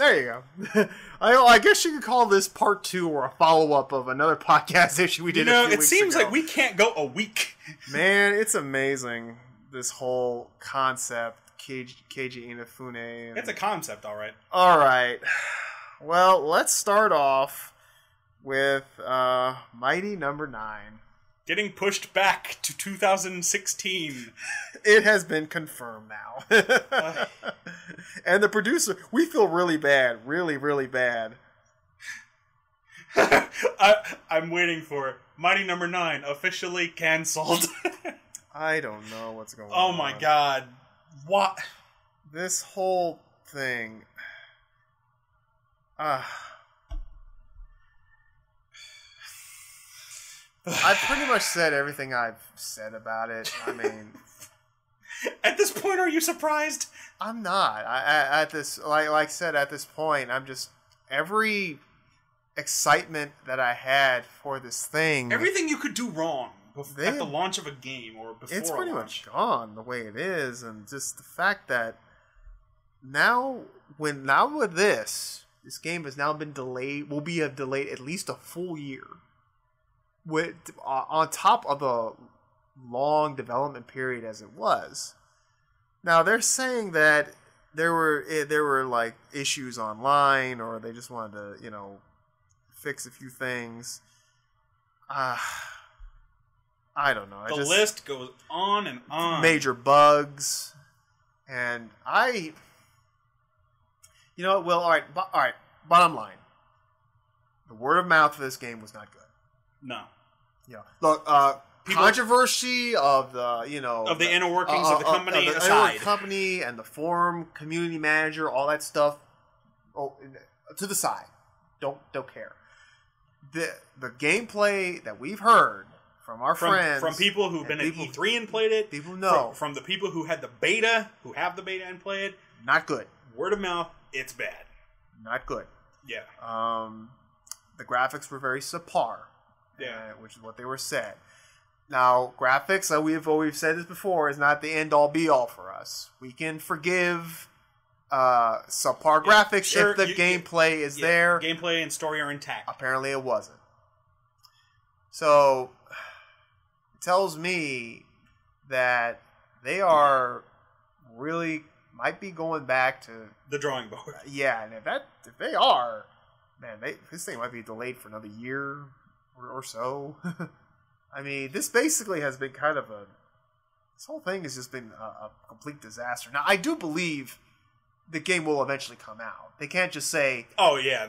There you go. I guess you could call this part 2 or a follow-up of another podcast issue we did a few it weeks seems ago. like we can't go a week. Man, it's amazing, this whole concept, Keiji Inafune. It's a concept, all right. All right. Well, let's start off with Mighty Number 9. Getting pushed back to 2016. It has been confirmed now. And the producer, we feel really bad. Really, really bad. I'm waiting for it. Mighty Number 9 officially canceled. I don't know what's going on. Oh my god. What? This whole thing. I've pretty much said everything I've said about it. I mean, at this point, are you surprised? I'm not. At this, like I said, at this point, I'm just every excitement that I had for this thing. Everything you could do wrong at the launch of a game or before it's pretty launch. much gone the way it is, and just the fact that now with this game has now been delayed. Will be delayed at least a full year. With on top of the long development period as it was. Now they're saying that there were like issues online, or they just wanted to fix a few things. I don't know. The list goes on and on. Major bugs, and well, all right. Bottom line, the word of mouth for this game was not good. No. Yeah. Look, controversy of the of the inner workings of the company aside, company and the forum community manager, all that stuff. To the side, don't care. The gameplay that we've heard from our friends, from people who've been at E3 and played it, people know from the people who had the beta, who have the beta and play it, not good. Word of mouth, it's bad. Not good. Yeah. The graphics were very subpar. Yeah, which is what they were said. Now, graphics, we've said this before, is not the end-all be-all for us. We can forgive subpar graphics if the gameplay is there. Gameplay and story are intact. Apparently it wasn't. So, it tells me that they are really, might be going back to the drawing board. Yeah, and if they are, man, this thing might be delayed for another year or so. I mean, this basically has been kind of this whole thing has just been a complete disaster. Now, I do believe the game will eventually come out. They can't just say, "Oh yeah,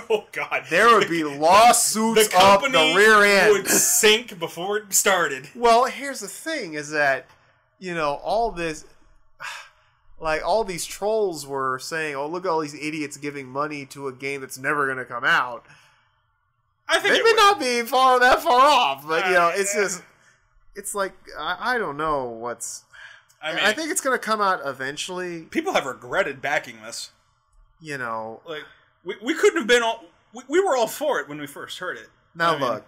oh god." There would be lawsuits up the rear end. Would sink before it started. Well, here's the thing: is that all this, like all these trolls were saying, "Oh, look at all these idiots giving money to a game that's never going to come out." I think they may not be that far off, but it's like I don't know what's. I think it's going to come out eventually. People have regretted backing this. Like we couldn't have been all. We were all for it when we first heard it. Now look,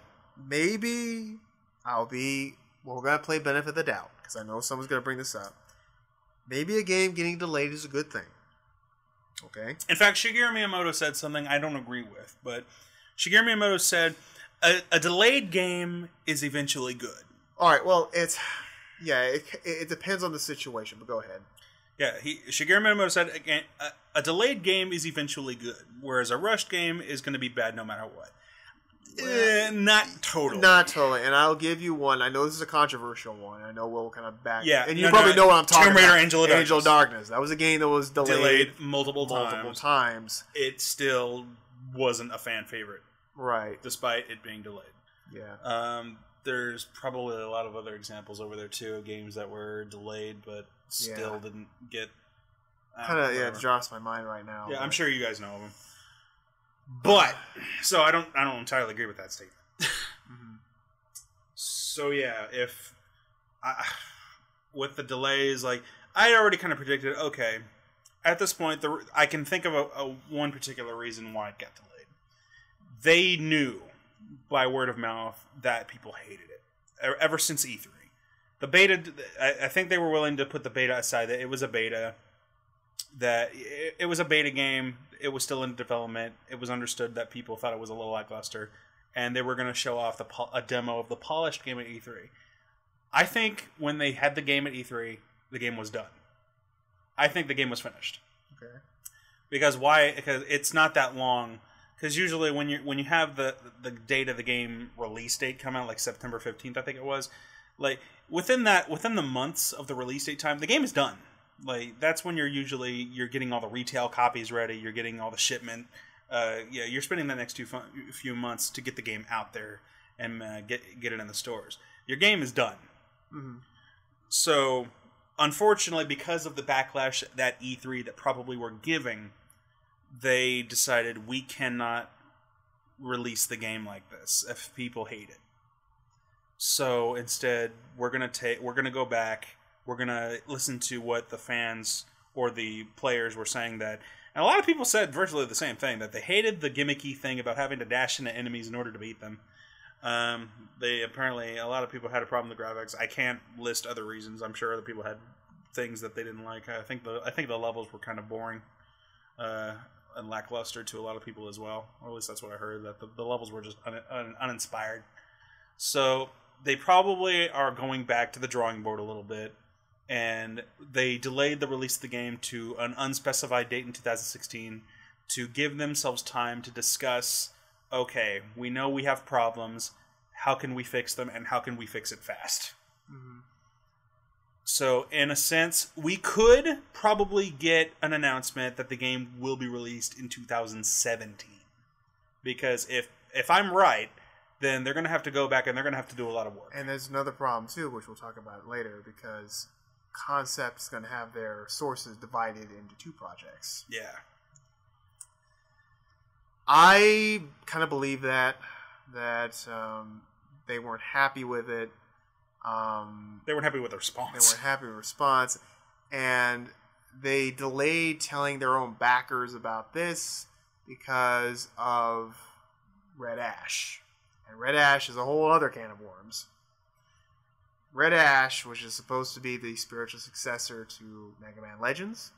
maybe we're going to play benefit of the doubt because I know someone's going to bring this up. Maybe a game getting delayed is a good thing. Okay. In fact, Shigeru Miyamoto said something I don't agree with, but Shigeru Miyamoto said a delayed game is eventually good. All right. Well, it depends on the situation, but go ahead. Yeah, Shigeru Miyamoto said again, a delayed game is eventually good, whereas a rushed game is going to be bad no matter what. Not totally. Not totally. And I'll give you one. I know this is a controversial one. I know we'll kind of back. Yeah. And you probably know what I'm talking about. Tomb Raider Angel of Darkness. That was a game that was delayed multiple times. It still wasn't a fan favorite. Right. Despite it being delayed. Yeah. There's probably a lot of other examples over there too, games that were delayed but still didn't get. It drops my mind right now. Yeah, I'm sure you guys know of them. But so I don't entirely agree with that statement. Mm-hmm. So yeah, with the delays, like I already kind of predicted. Okay, at this point, I can think of a one particular reason why it got delayed. They knew by word of mouth that people hated it ever since E3. The beta, I think they were willing to put the beta aside. That it was a beta. that it was a beta game. It was still in development. It was understood that people thought it was a little lackluster, and they were going to show off a demo of the polished game at E3. I think when they had the game at E3, the game was done. I think the game was finished. Okay. Because why? Because it's not that long. Because usually when you have the date of the game release date come out, like September 15th, I think it was, like within the months of the release date time, the game is done. Like that's when you're getting all the retail copies ready, you're getting all the shipment. You're spending the next few months to get the game out there and get it in the stores. Your game is done. Mm-hmm. So, unfortunately, because of the backlash that E3 that probably were giving, they decided we cannot release the game like this if people hate it. So instead, we're gonna go back. We're gonna listen to what the fans or the players were saying that, and a lot of people said virtually the same thing, that they hated the gimmicky thing about having to dash into enemies in order to beat them. They apparently, a lot of people had a problem with the graphics. I can't list other reasons. I'm sure other people had things that they didn't like. I think the levels were kind of boring and lackluster to a lot of people as well. Or at least that's what I heard, that the levels were just uninspired. So they probably are going back to the drawing board a little bit, and they delayed the release of the game to an unspecified date in 2016 to give themselves time to discuss, okay, we know we have problems, how can we fix them, and how can we fix it fast? Mm-hmm. So, in a sense, we could probably get an announcement that the game will be released in 2017. Because if I'm right, then they're going to have to go back and they're going to have to do a lot of work. And there's another problem, too, which we'll talk about later, because Concept's going to have their sources divided into two projects. Yeah. I kind of believe that they weren't happy with it. They weren't happy with the response. They weren't happy with the response, and they delayed telling their own backers about this because of Red Ash. And Red Ash is a whole other can of worms. Red Ash, which is supposed to be the spiritual successor to Mega Man Legends.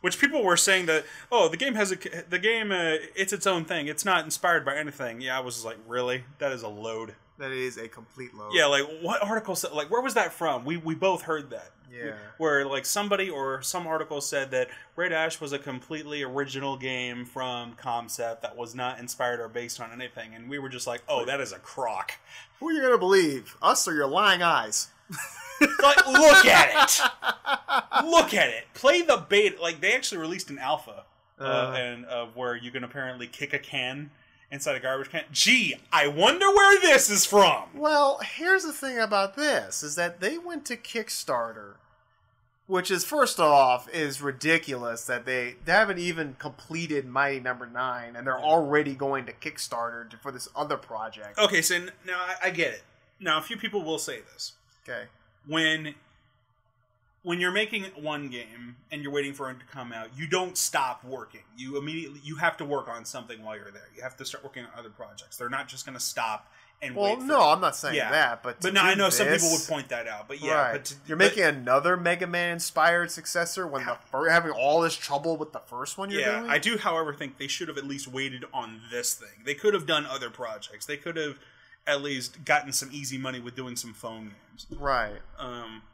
Which people were saying that, oh, the game it's its own thing. It's not inspired by anything. Yeah, I was just like, really? That is a load. That is a complete load. Yeah, like what article said? Like, where was that from? We both heard that. Yeah. Where like somebody or some article said that Red Ash was a completely original game from Concept that was not inspired or based on anything, and we were just like, oh, that is a crock. Who are you gonna believe? Us or your lying eyes? Like, look at it. Look at it. Play the beta. Like, they actually released an alpha where you can apparently kick a can inside a garbage can. Gee, I wonder where this is from. Well, here's the thing about this, is that they went to Kickstarter, which is, first off, is ridiculous that they haven't even completed Mighty Number 9, and they're already going to Kickstarter for this other project. Okay, so now I get it. Now, a few people will say this. Okay. When you're making one game and you're waiting for it to come out, you don't stop working. You have to work on something while you're there. You have to start working on other projects. They're not just going to stop and wait. Well, no, I'm not saying that, but no, I know some people would point that out. But yeah, right. You're making another Mega Man inspired successor when you're having all this trouble with the first one you're doing. Yeah, I do, however, think they should have at least waited on this thing. They could have done other projects. They could have at least gotten some easy money with doing some phone games. Right.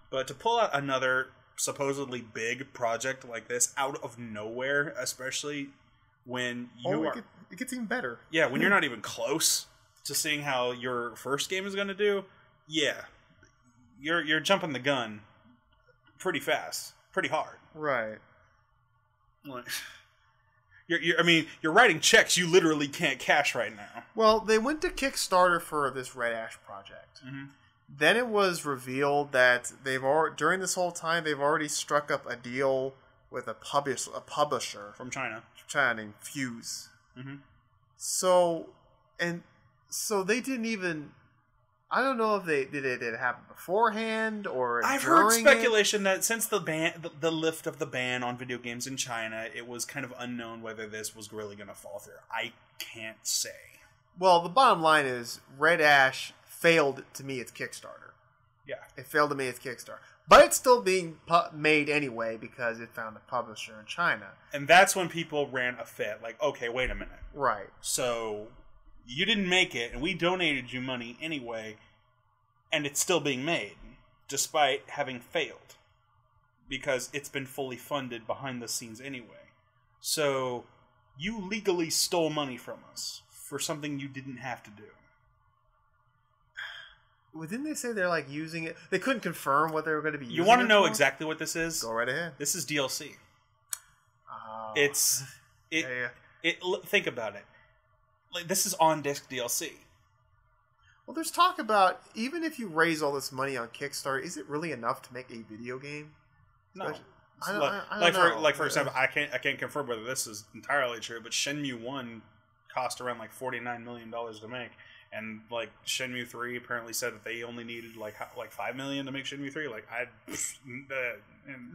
But to pull out another supposedly big project like this out of nowhere, especially when it gets even better. Yeah, when you're not even close to seeing how your first game is going to do, yeah, you're jumping the gun pretty fast, pretty hard. Right. Like, you're writing checks you literally can't cash right now. Well, they went to Kickstarter for this Red Ash project. Mm-hmm. Then it was revealed that during this whole time they've already struck up a deal with a publisher from China named Fuse. Mm-hmm. So they didn't even. I don't know if did it happen beforehand or I've heard speculation that since the lift of the ban on video games in China, it was kind of unknown whether this was really going to fall through. I can't say. Well, the bottom line is Red Ash failed to meet its Kickstarter. Yeah. It failed to meet its Kickstarter. But it's still being made anyway because it found a publisher in China. And that's when people ran a fit. Like, okay, wait a minute. Right. So, you didn't make it, and we donated you money anyway, and it's still being made, despite having failed. Because it's been fully funded behind the scenes anyway. So, you legally stole money from us for something you didn't have to do. Well, didn't they say they're like using it? They couldn't confirm what they were going to be using. You want to know for? exactly what this is? Go right ahead. This is DLC. Oh. Think about it. Like, this is on disc DLC. Well, there's talk about even if you raise all this money on Kickstarter, is it really enough to make a video game? No. I don't know. For example, I can't confirm whether this is entirely true, but Shenmue 1 cost around like $49 million to make. And like Shenmue 3 apparently said that they only needed like $5 million to make Shenmue 3.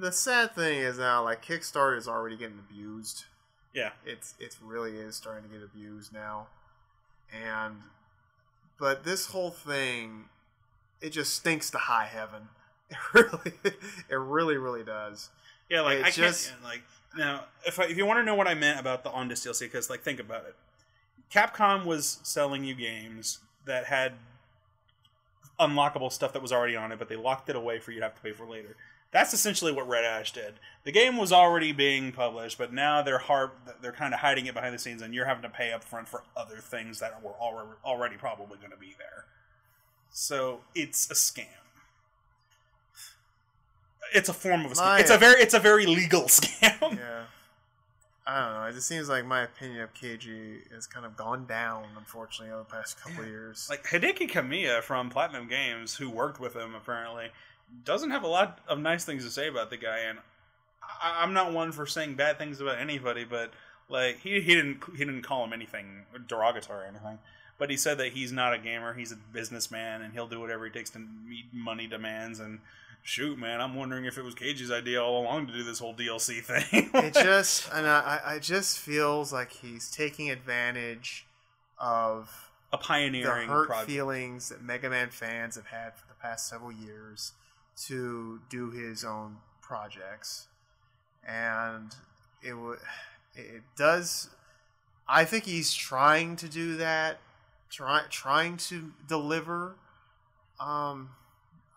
The sad thing is now like Kickstarter is already getting abused. Yeah, it really is starting to get abused now, but this whole thing, it just stinks to high heaven. It really does. Yeah, like it's can't now if you want to know what I meant about the on disc DLC, because like think about it. Capcom was selling you games that had unlockable stuff that was already on it, but they locked it away for you to have to pay for later. That's essentially what Red Ash did. The game was already being published, but now they're kind of hiding it behind the scenes, and you're having to pay up front for other things that were already probably going to be there. So it's a scam. It's a form of a scam. It's a very legal scam. Yeah. I don't know. It just seems like my opinion of Keiji has kind of gone down, unfortunately, over the past couple of years. Like, Hideki Kamiya from Platinum Games, who worked with him, apparently, doesn't have a lot of nice things to say about the guy, and I'm not one for saying bad things about anybody, but, like, he didn't call him anything derogatory or anything, but he said that he's not a gamer, he's a businessman, and he'll do whatever he takes to meet money demands, and shoot, man, I'm wondering if it was Keiji's idea all along to do this whole DLC thing. I just feels like he's taking advantage of a pioneering the hurt project. Feelings that Mega Man fans have had for the past several years to do his own projects, and it does. I think he's trying to do that, trying to deliver.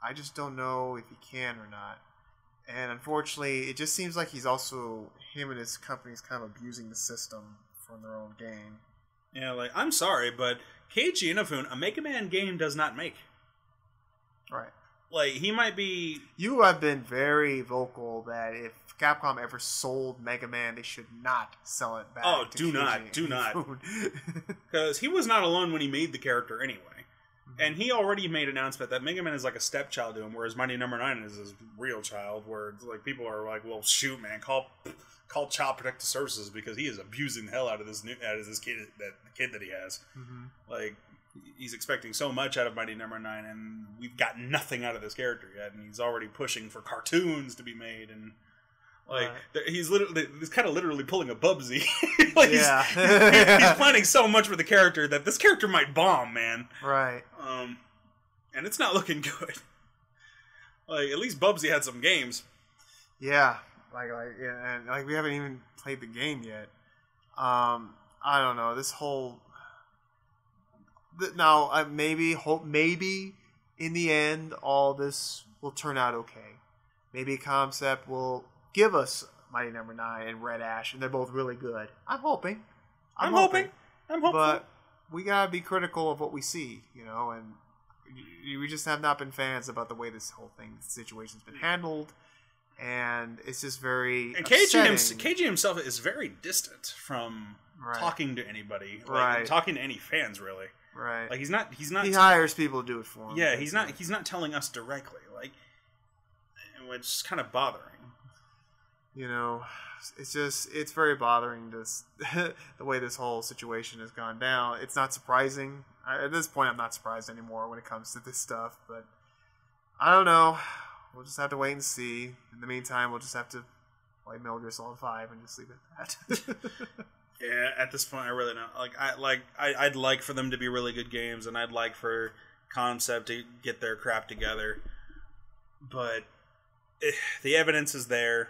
I just don't know if he can or not. And unfortunately, it just seems like him and his company's kind of abusing the system from their own gain. Yeah, like, I'm sorry, but Keiji Inafune, a Mega Man game does not make. Right. Like, he might be... You have been very vocal that if Capcom ever sold Mega Man, they should not sell it back to Keiji. Do not. Because he was not alone when he made the character anyway. And he already made an announcement that Mega Man is like a stepchild to him, whereas Mighty No. 9 is his real child, where it's like people are like, well, shoot, man, call Child Protective Services because he is abusing the hell out of this kid that he has. Mm-hmm. Like, he's expecting so much out of Mighty No. 9, and we've got nothing out of this character yet, and he's already pushing for cartoons to be made, and like he's kind of literally pulling a Bubsy. Like, yeah, he's planning so much for the character that this character might bomb, man. Right. And it's not looking good. Like, at least Bubsy had some games. Yeah, and we haven't even played the game yet. I don't know, this whole. Now, maybe in the end all this will turn out okay. Maybe Concept will give us Mighty No. 9 and Red Ash, and they're both really good. I'm hoping. I'm hoping. I'm hopeful. But we gotta be critical of what we see, and we just have not been fans about the way this whole situation's been handled, and it's just very and upsetting. Keiji himself is very distant from talking to anybody, talking to any fans, really. Right. Like, he's not. He hires people to do it for him. Yeah, he's not telling us directly, like, which is kind of bothering. It's very bothering the way this whole situation has gone down. It's not surprising. At this point, I'm not surprised anymore when it comes to this stuff, but I don't know. We'll just have to wait and see. In the meantime, we'll just have to play Metal Gear Solid 5 and just leave it at that. Yeah, at this point, I really don't. I'd like for them to be really good games, and I'd like for Concept to get their crap together, but the evidence is there.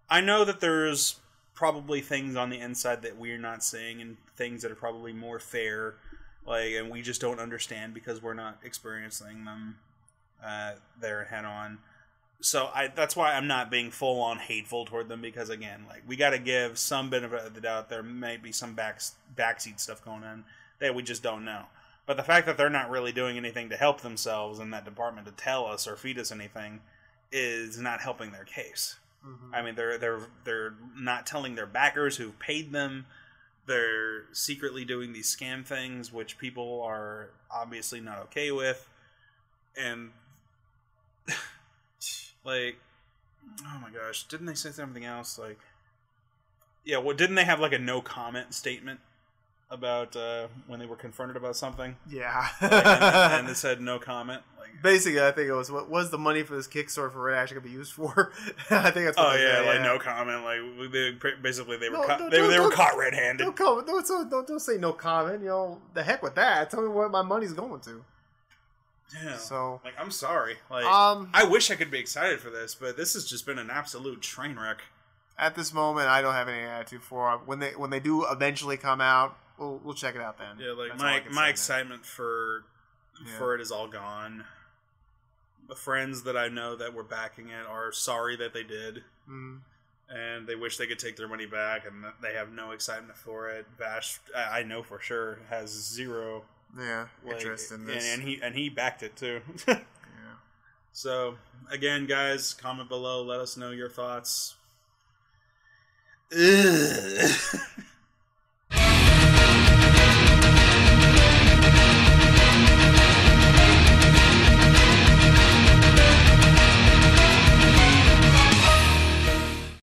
I know that there's probably things on the inside that we're not seeing, and things that are probably more fair, and we just don't understand because we're not experiencing them there head on. So that's why I'm not being full on hateful toward them, because again, we got to give some benefit of the doubt. There may be some backseat stuff going on that we just don't know. But the fact that they're not really doing anything to help themselves in that department to tell us or feed us anything is not helping their case. Mm-hmm. I mean, they're not telling their backers who've paid them. They're secretly doing these scam things, which people are obviously not okay with, and oh my gosh, didn't they say something else? Didn't they have a no comment statement about when they were confronted about something? Yeah. and they said no comment. Basically, I think it was, what was the money for this Kickstarter for it actually going to be used for? I think that's what they said, no comment. They were caught red-handed. Don't say no comment. The heck with that. Tell me what my money's going to. Yeah. So, I'm sorry. I wish I could be excited for this, but this has just been an absolute train wreck. At this moment, I don't have any attitude for it. When they do eventually come out, we'll check it out then. Yeah, my excitement for it is all gone. The friends that I know that were backing it are sorry that they did. Mm-hmm. And they wish they could take their money back, and they have no excitement for it. Bash, I know for sure, has zero interest in this. And he backed it too. Yeah. So, again, guys, comment below. Let us know your thoughts. Ugh.